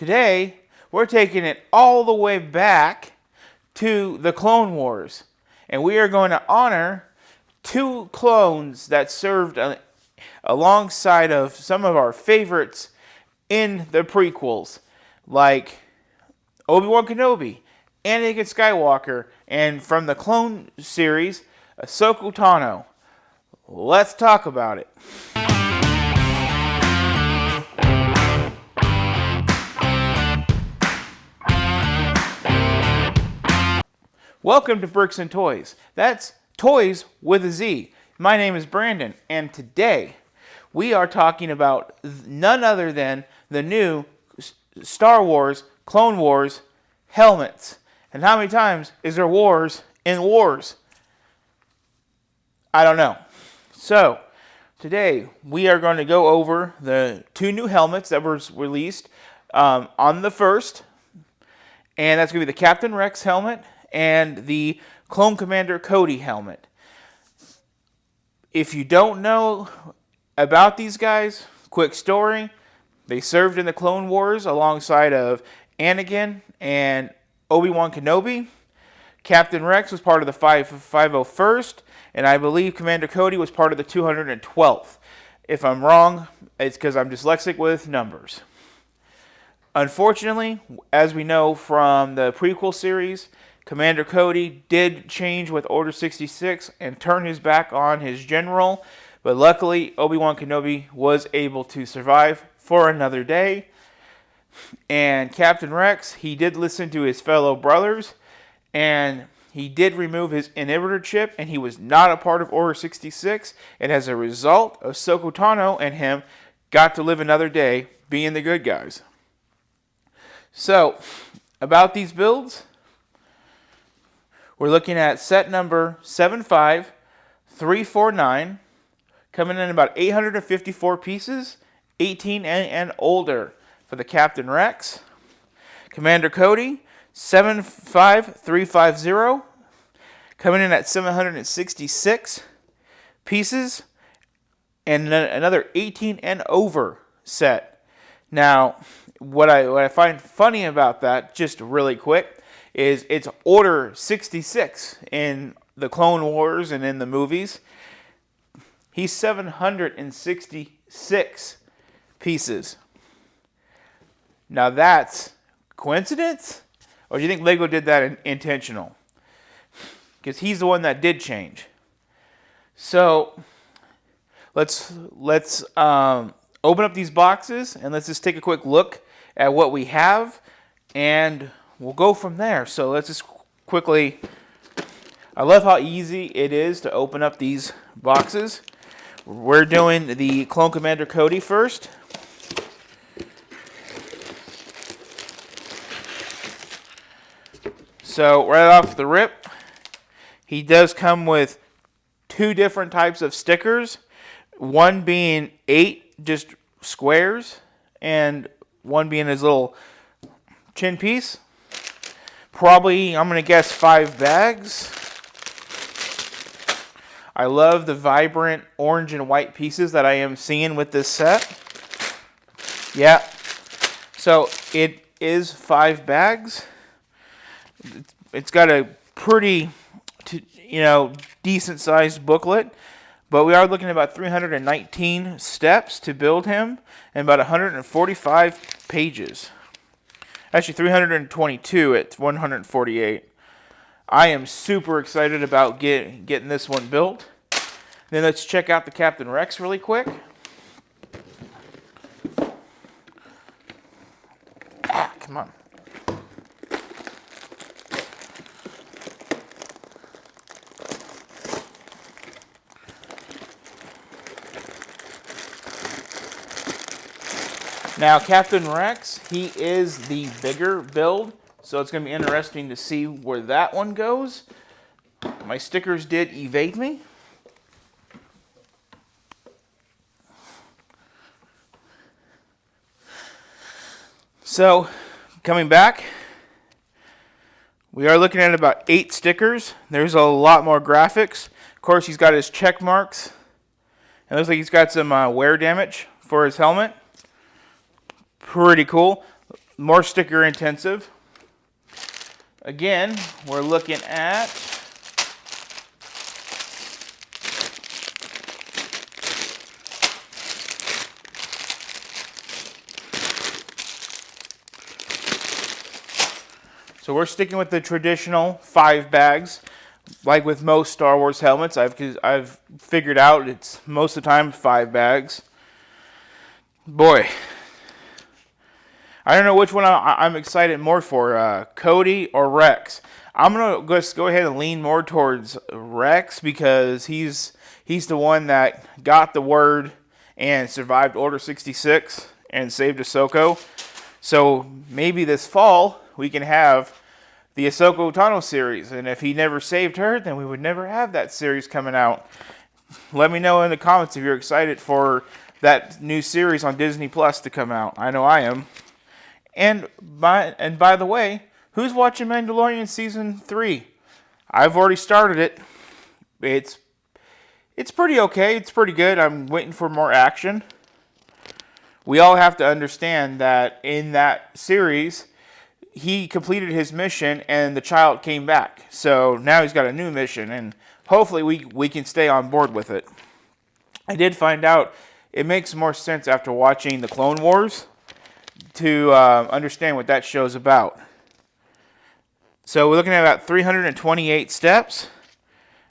Today, we're taking it all the way back to the Clone Wars. And we are going to honor two clones that served alongside of some of our favorites in the prequels, like Obi-Wan Kenobi, Anakin Skywalker, and from the Clone series, Ahsoka Tano. Let's talk about it. Welcome to Bricks and Toys. That's Toys with a Z. My name is Brandon, and today we are talking about none other than the new Star Wars Clone Wars helmets. And how many times is there wars in wars? I don't know. So, today we are going to go over the two new helmets that were released on the 1st. And that's going to be the Captain Rex helmet and the Clone Commander Cody helmet. If you don't know about these guys, quick story. They served in the Clone Wars alongside of Anakin and Obi-Wan Kenobi. Captain Rex was part of the 501st, and I believe Commander Cody was part of the 212th. If I'm wrong, it's because I'm dyslexic with numbers. Unfortunately, as we know from the prequel series, Commander Cody did change with Order 66 and turn his back on his general, but luckily Obi-Wan Kenobi was able to survive for another day. And Captain Rex, he did listen to his fellow brothers, and he did remove his inhibitor chip, and he was not a part of Order 66, and as a result, Ahsoka Tano and him got to live another day being the good guys. So, about these builds, we're looking at set number 75349, coming in about 854 pieces, 18 and older for the Captain Rex. Commander Cody, 75350, coming in at 766 pieces, and another 18 and over set. Now, what I find funny about that, just really quick, is it's Order 66 in the Clone Wars and in the movies. He's 766 pieces. Now that's coincidence? Or do you think Lego did that intentional? Because he's the one that did change. So let's open up these boxes and let's just take a quick look at what we have, and we'll go from there. So let's just quickly, I love how easy it is to open up these boxes. We're doing the Clone Commander Cody first. So right off the rip, he does come with two different types of stickers. One being 8 just squares, and one being his little chin piece. Probably, I'm going to guess 5 bags. I love the vibrant orange and white pieces that I am seeing with this set. Yeah. So it is 5 bags. It's got a pretty, decent sized booklet. But we are looking at about 319 steps to build him and about 145 pages. Actually, 322 at 148. I am super excited about getting this one built. Then let's check out the Captain Rex really quick. Come on. Now, Captain Rex, he is the bigger build, so it's going to be interesting to see where that one goes. My stickers did evade me. So, coming back, we are looking at about 8 stickers. There's a lot more graphics. Of course, he's got his check marks. It looks like he's got some wear damage for his helmet. Pretty cool. more sticker intensive. Again, we're looking at so we're sticking with the traditional 5 bags. Like with most Star Wars helmets, I've figured out it's most of the time 5 bags. Boy, I don't know which one I'm excited more for, Cody or Rex. I'm gonna just go ahead and lean more towards Rex because he's the one that got the word and survived Order 66 and saved Ahsoka. So maybe this fall we can have the Ahsoka Tano series, and if he never saved her, then we would never have that series coming out. Let me know in the comments if you're excited for that new series on Disney Plus to come out. I know I am. And by the way, who's watching Mandalorian Season 3? I've already started it. It's pretty okay. It's pretty good. I'm waiting for more action. We all have to understand that in that series, he completed his mission and the child came back. So now he's got a new mission, and hopefully we can stay on board with it. I did find out it makes more sense after watching the Clone Wars to understand what that show's about. So we're looking at about 328 steps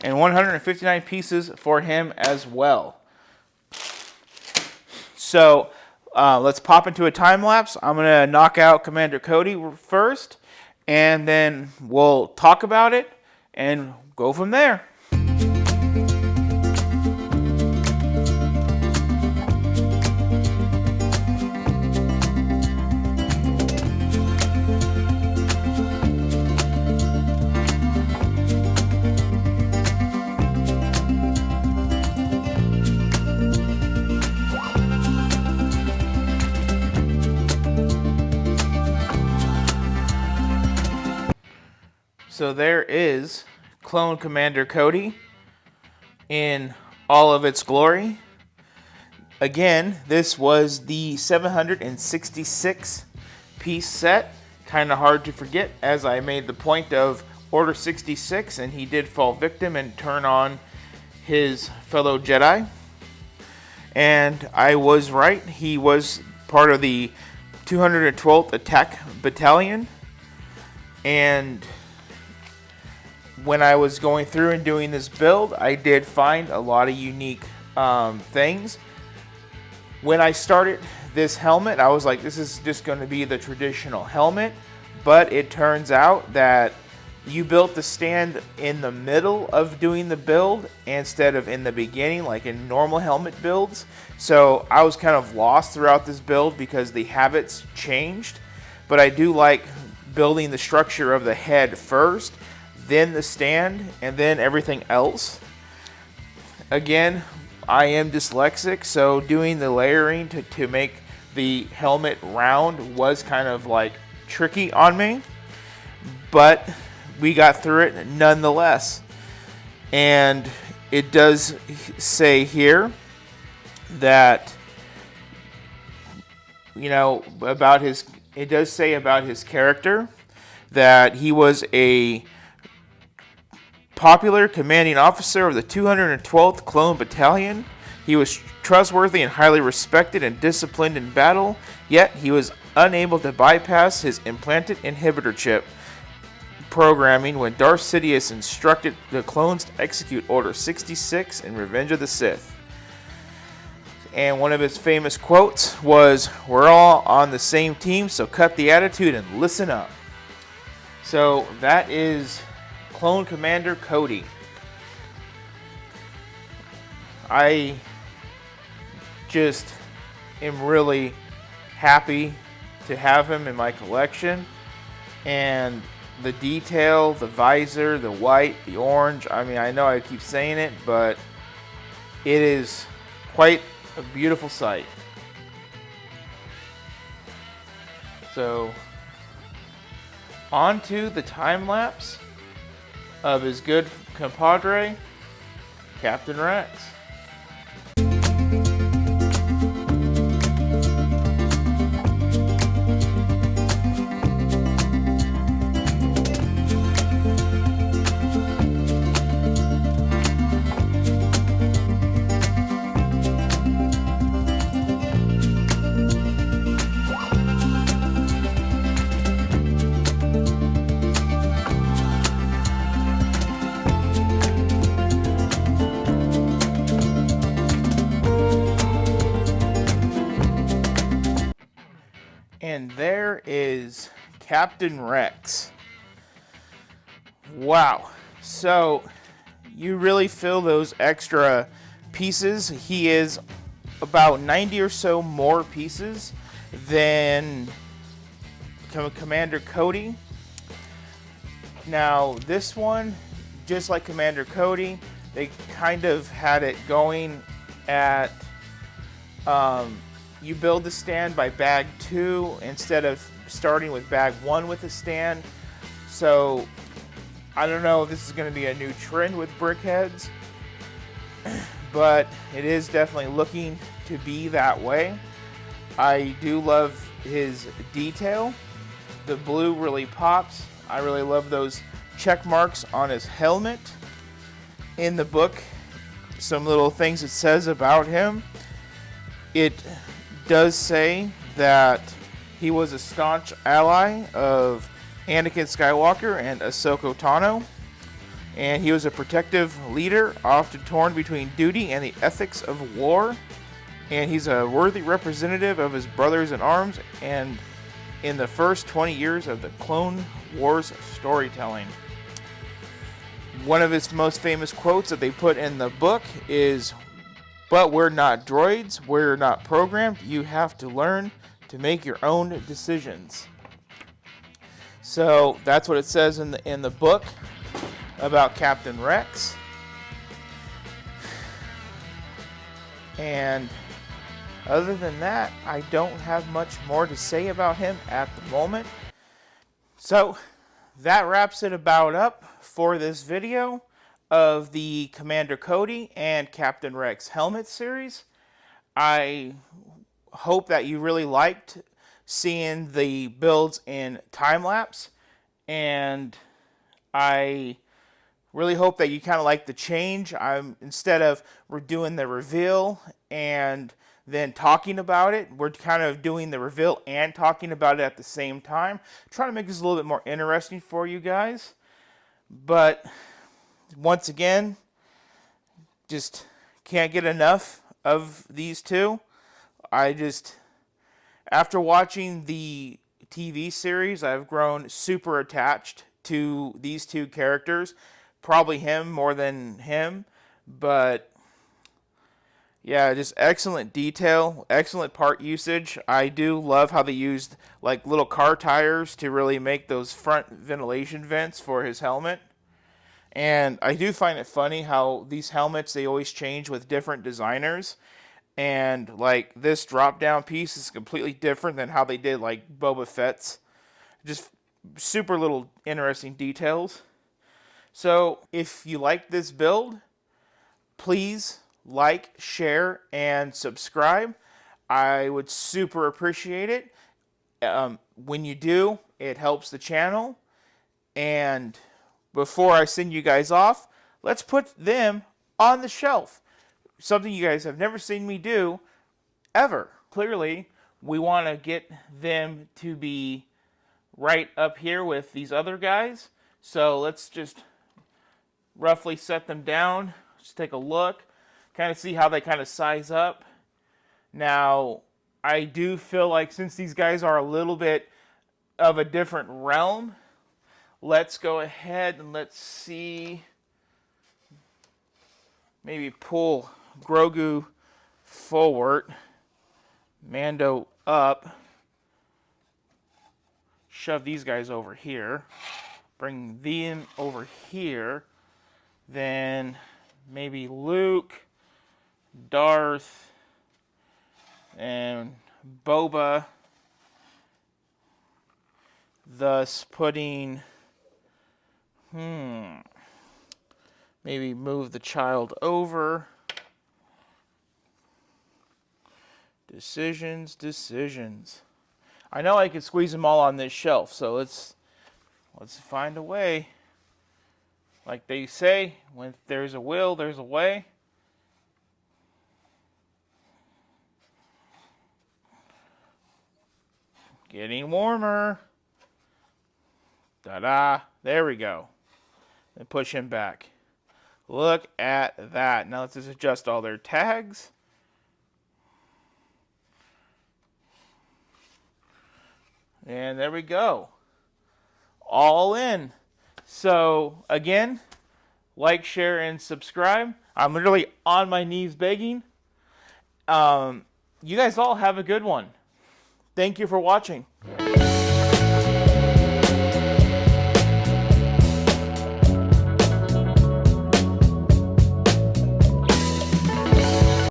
and 159 pieces for him as well. So let's pop into a time lapse. I'm going to knock out Commander Cody first, and then we'll talk about it and go from there. So there is Clone Commander Cody in all of its glory. Again, this was the 766 piece set. Kind of hard to forget, as I made the point of Order 66 and he did fall victim and turn on his fellow Jedi. And I was right. He was part of the 212th Attack Battalion. And when I was going through and doing this build, I did find a lot of unique things. When I started this helmet, I was like, this is just going to be the traditional helmet. But it turns out that you built the stand in the middle of doing the build instead of in the beginning, like in normal helmet builds. So I was kind of lost throughout this build because the habits changed. But I do like building the structure of the head first, then the stand, and then everything else. Again, I am dyslexic, so doing the layering to make the helmet round was kind of like tricky on me, but we got through it nonetheless. And it does say here that, you know, about his, it does say about his character that he was a popular commanding officer of the 212th Clone Battalion. He was trustworthy and highly respected and disciplined in battle, yet he was unable to bypass his implanted inhibitor chip programming when Darth Sidious instructed the clones to execute Order 66 in Revenge of the Sith. And one of his famous quotes was, "We're all on the same team, so cut the attitude and listen up." So that is Clone Commander Cody. I just am really happy to have him in my collection, and the detail, the visor, the white, the orange, I mean, I know I keep saying it, but it is quite a beautiful sight. So on to the time lapse of his good compadre, Captain Rex. here is Captain Rex. Wow. So you really feel those extra pieces. He is about 90 or so more pieces than Commander Cody. Now this one, just like Commander Cody, they kind of had it going at you build the stand by bag 2 instead of starting with bag 1 with the stand. So I don't know if this is going to be a new trend with brickheads, but it is definitely looking to be that way. I do love his detail. The blue really pops. I really love those check marks on his helmet. In the book, some little things it says about him. It does say that he was a staunch ally of Anakin Skywalker and Ahsoka Tano, and he was a protective leader, often torn between duty and the ethics of war, and he's a worthy representative of his brothers in arms and in the first 20 years of the Clone Wars storytelling. One of his most famous quotes that they put in the book is, "But we're not droids, we're not programmed, you have to learn to make your own decisions." So that's what it says in the book about Captain Rex. And other than that, I don't have much more to say about him at the moment. So that wraps it about up for this video of the Commander Cody and Captain Rex helmet series. I hope that you really liked seeing the builds in time-lapse, and I really hope that you kind of like the change. Instead of we're doing the reveal and then talking about it, we're kind of doing the reveal and talking about it at the same time, trying to make this a little bit more interesting for you guys. But once again, just can't get enough of these two. After watching the TV series, I've grown super attached to these two characters. Probably him more than him, but yeah, just excellent detail, excellent part usage. I do love how they used like little car tires to really make those front ventilation vents for his helmet. And I do find it funny how these helmets, they always change with different designers. And like this drop down piece is completely different than how they did like Boba Fett's. Just super little interesting details. So if you like this build, please like, share, and subscribe. I would super appreciate it. When you do, it helps the channel. And before I send you guys off, let's put them on the shelf. Something you guys have never seen me do, ever. Clearly, we want to get them to be right up here with these other guys. So let's just roughly set them down. Just take a look. Kind of see how they kind of size up. Now, I do feel like since these guys are a little bit of a different realm, let's go ahead and let's see. Maybe pull Grogu forward, Mando up, shove these guys over here, bring them over here, then maybe Luke, Darth, and Boba, thus putting, maybe move the child over. Decisions. I know I could squeeze them all on this shelf, so let's find a way. Like they say, when there's a will, there's a way. Getting warmer. Ta-da! There we go. And push him back. Look at that. Now let's just adjust all their tags. And there we go. All in. So, again, like, share, and subscribe. I'm literally on my knees begging. You guys all have a good one. Thank you for watching.